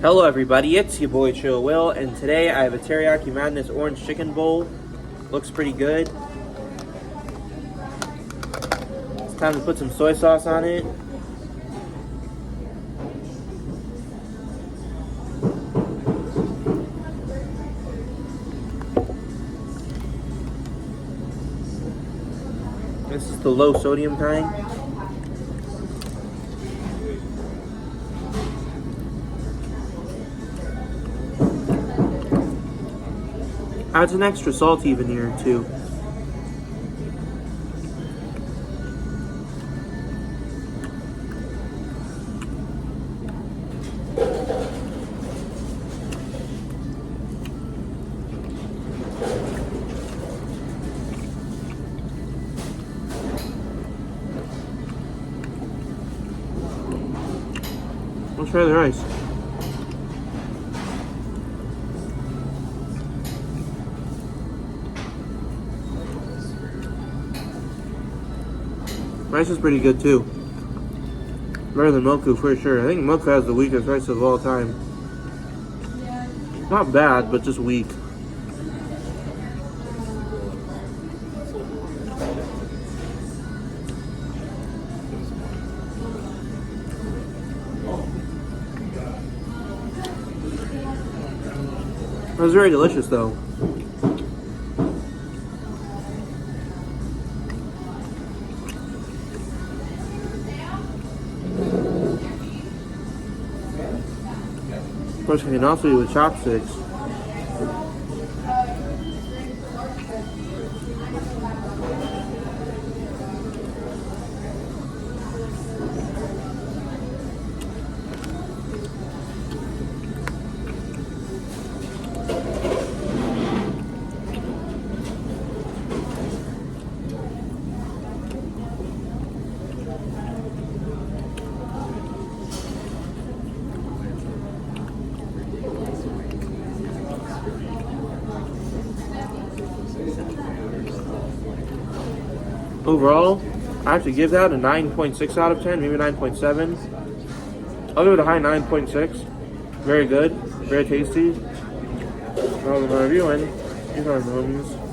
Hello everybody, it's your boy Chill Will, and today I have a Teriyaki Madness orange chicken bowl. Looks pretty good. It's time to put some soy sauce on it. This is the low sodium kind. Adds an extra salty veneer too. Let's try the rice. Rice is pretty good too. Better than Moku for sure. I think Moku has the weakest rice of all time. Not bad, but just weak. It was very delicious though. Of course, you can also eat with chopsticks. Overall, I have to give that a 9.6 out of 10, maybe 9.7. I'll give it a high 9.6. Very good, very tasty. That was my review, and these are the homies.